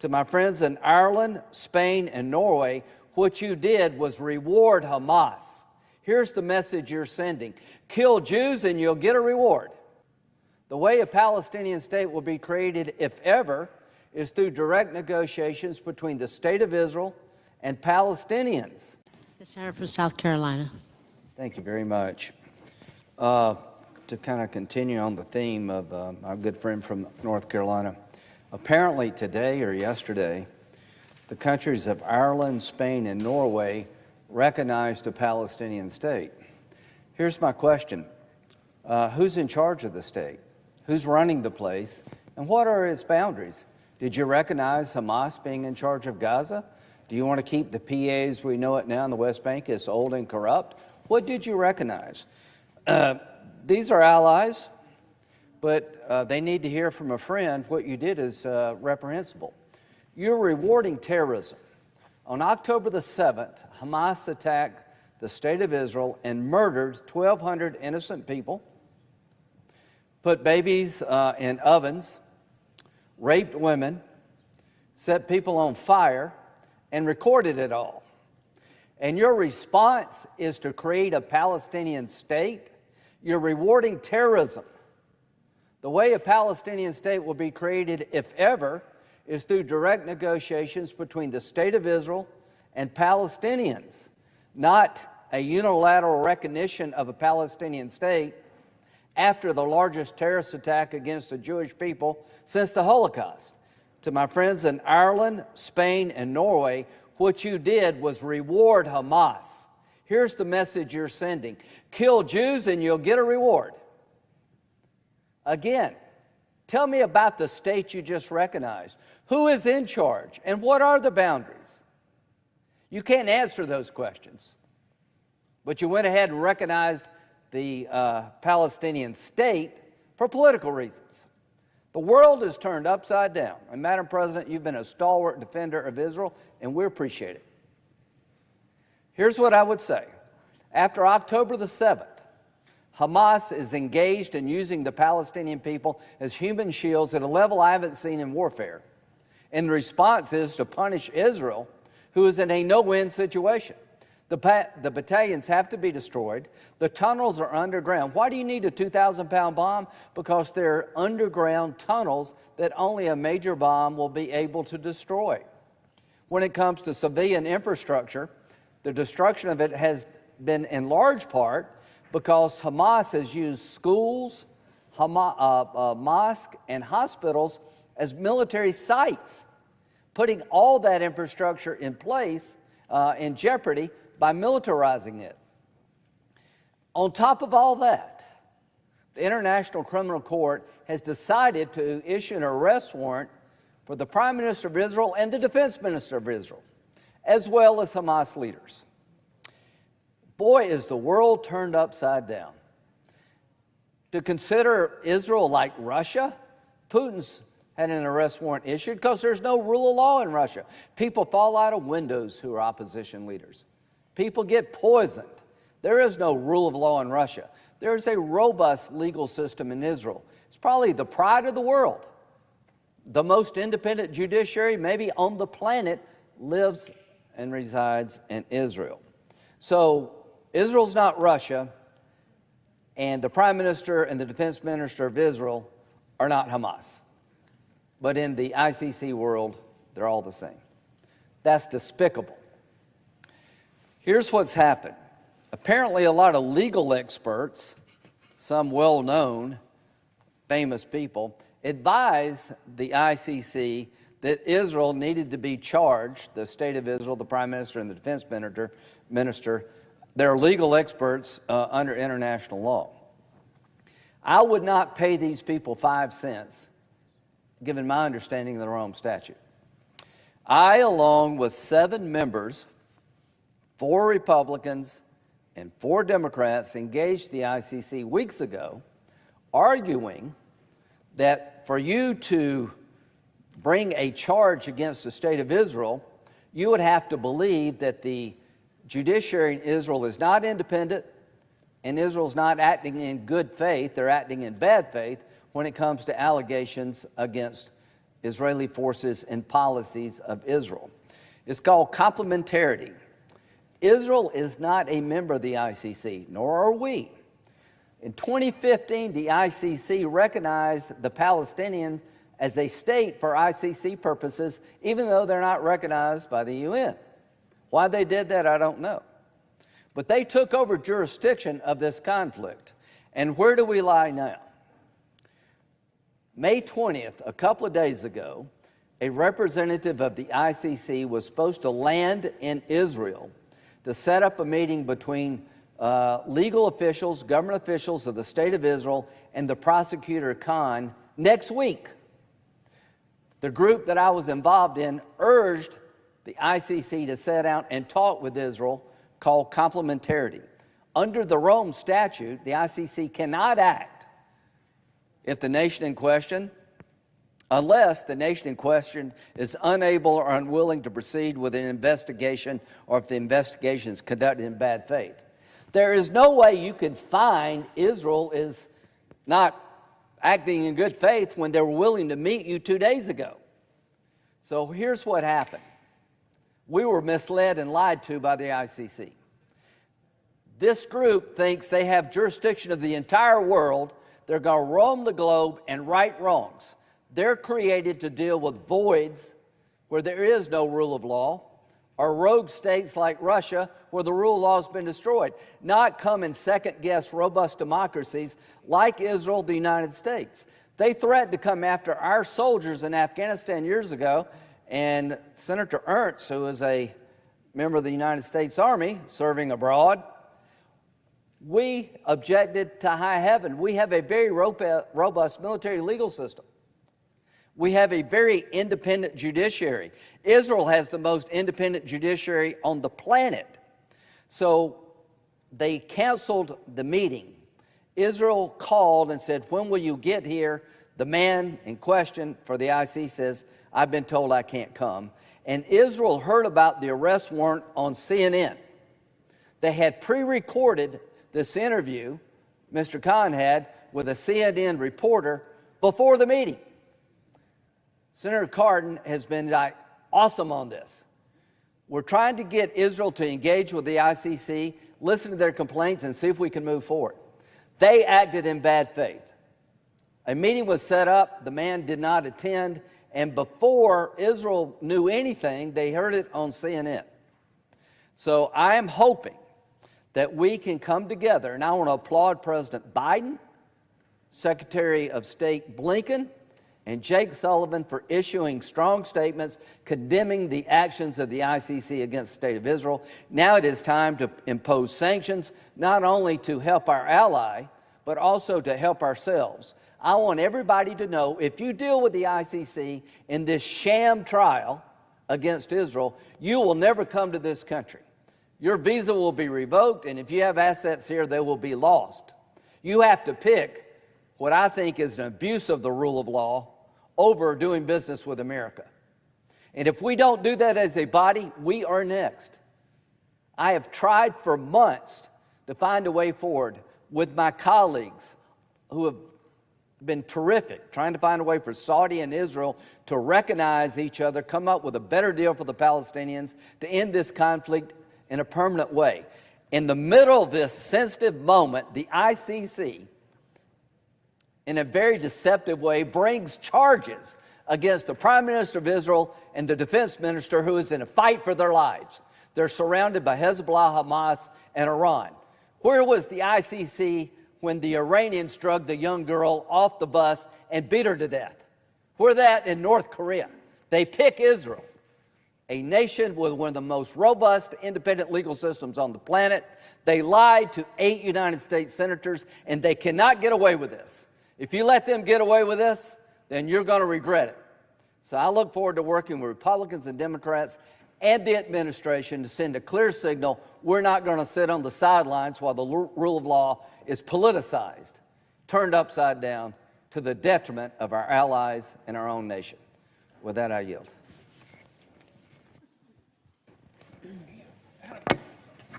To my friends in Ireland, Spain, and Norway, what you did was reward Hamas. Here's the message you're sending. Kill Jews and you'll get a reward. The way a Palestinian state will be created, if ever, is through direct negotiations between the State of Israel and Palestinians. The Senator from South Carolina. Thank you very much. To kind of continue on the theme of our good friend from North Carolina, apparently today or yesterday, the countries of Ireland, Spain, and Norway recognized a Palestinian state. Here's my question. Who's in charge of the state? Who's running the place? And what are its boundaries? Did you recognize Hamas being in charge of Gaza? Do you want to keep the PA as we know it now in the West Bank as old and corrupt? What did you recognize? These are allies, but they need to hear from a friend what you did is reprehensible. You're rewarding terrorism. On October the 7th, Hamas attacked the State of Israel and murdered 1,200 innocent people, put babies in ovens, raped women, set people on fire, and recorded it all. And your response is to create a Palestinian state? You're rewarding terrorism. The way a Palestinian state will be created, if ever, is through direct negotiations between the State of Israel and Palestinians, not a unilateral recognition of a Palestinian state after the largest terrorist attack against the Jewish people since the Holocaust. To my friends in Ireland, Spain, and Norway, what you did was reward Hamas. Here's the message you're sending. Kill Jews and you'll get a reward. Again, tell me about the state you just recognized. Who is in charge and what are the boundaries? You can't answer those questions, but you went ahead and recognized the Palestinian state for political reasons. The world is turned upside down. And Madam President, you've been a stalwart defender of Israel, and we appreciate it. Here's what I would say. After October the 7th, Hamas is engaged in using the Palestinian people as human shields at a level I haven't seen in warfare. And the response is to punish Israel, who is in a no-win situation. The battalions have to be destroyed. The tunnels are underground. Why do you need a 2,000-pound bomb? Because they're underground tunnels that only a major bomb will be able to destroy. When it comes to civilian infrastructure, the destruction of it has been in large part because Hamas has used schools, mosques, and hospitals as military sites, putting all that infrastructure in place in jeopardy by militarizing it. On top of all that, the International Criminal Court has decided to issue an arrest warrant for the Prime Minister of Israel and the Defense Minister of Israel, as well as Hamas leaders. Boy, is the world turned upside down. To consider Israel like Russia, Putin's had an arrest warrant issued because there's no rule of law in Russia. People fall out of windows who are opposition leaders. People get poisoned. There is no rule of law in Russia. There is a robust legal system in Israel. It's probably the pride of the world. The most independent judiciary maybe on the planet lives and resides in Israel. So Israel's not Russia, and the Prime Minister and the Defense Minister of Israel are not Hamas. But in the ICC world, they're all the same. That's despicable. Here's what's happened. Apparently, a lot of legal experts, some well-known, famous people, advised the ICC that Israel needed to be charged, the State of Israel, the Prime Minister, and the Defense Minister, they're legal experts under international law. I would not pay these people 5 cents, given my understanding of the Rome Statute. I, along with 7 members, 4 Republicans and 4 Democrats, engaged the ICC weeks ago, arguing that for you to bring a charge against the State of Israel, you would have to believe that the judiciary in Israel is not independent and Israel's not acting in good faith, they're acting in bad faith when it comes to allegations against Israeli forces and policies of Israel. It's called complementarity. Israel is not a member of the ICC, nor are we. In 2015, the ICC recognized the Palestinians as a state for ICC purposes, even though they're not recognized by the UN. Why they did that, I don't know. But they took over jurisdiction of this conflict. And where do we lie now? May 20th, a couple of days ago, a representative of the ICC was supposed to land in Israel to set up a meeting between legal officials, government officials of the State of Israel, and the prosecutor Khan next week. The group that I was involved in urged the ICC to sit down and talk with Israel, called complementarity. Under the Rome Statute, the ICC cannot act if the nation in question, unless the nation in question is unable or unwilling to proceed with an investigation, or if the investigation is conducted in bad faith. There is no way you can find Israel is not acting in good faith when they were willing to meet you 2 days ago. So here's what happened. We were misled and lied to by the ICC. This group thinks they have jurisdiction of the entire world. They're going to roam the globe and right wrongs. They're created to deal with voids where there is no rule of law, or rogue states like Russia where the rule of law has been destroyed, not come and second-guess robust democracies like Israel, the United States. They threatened to come after our soldiers in Afghanistan years ago, and Senator Ernst, who is a member of the United States Army serving abroad, we objected to high heaven. We have a very robust military legal system. We have a very independent judiciary. Israel has the most independent judiciary on the planet. So they canceled the meeting. Israel called and said, when will you get here? The man in question for the IC says, I've been told I can't come. And Israel heard about the arrest warrant on CNN. They had pre-recorded this interview Mr. Khan had with a CNN reporter before the meeting. Senator Cardin has been awesome on this. We're trying to get Israel to engage with the ICC, listen to their complaints, and see if we can move forward. They acted in bad faith. A meeting was set up, the man did not attend, and before Israel knew anything, they heard it on CNN. So I am hoping that we can come together, and I want to applaud President Biden, Secretary of State Blinken, and Jake Sullivan for issuing strong statements condemning the actions of the ICC against the State of Israel. Now it is time to impose sanctions, not only to help our ally, but also to help ourselves. I want everybody to know, if you deal with the ICC in this sham trial against Israel, you will never come to this country. Your visa will be revoked, and if you have assets here, they will be lost. You have to pick what I think is an abuse of the rule of law over doing business with America. And if we don't do that as a body, we are next. I have tried for months to find a way forward with my colleagues who have been terrific, trying to find a way for Saudi and Israel to recognize each other, come up with a better deal for the Palestinians, to end this conflict in a permanent way. In the middle of this sensitive moment, the ICC, in a very deceptive way, brings charges against the Prime Minister of Israel and the Defense Minister, who is in a fight for their lives. They're surrounded by Hezbollah, Hamas, and Iran. Where was the ICC when the Iranians drug the young girl off the bus and beat her to death? Where that in North Korea? They pick Israel, a nation with one of the most robust independent legal systems on the planet. They lied to 8 United States senators, and they cannot get away with this. If you let them get away with this, then you're going to regret it. So I look forward to working with Republicans and Democrats and the administration to send a clear signal. We're not going to sit on the sidelines while the rule of law is politicized, turned upside down to the detriment of our allies and our own nation. With that, I yield.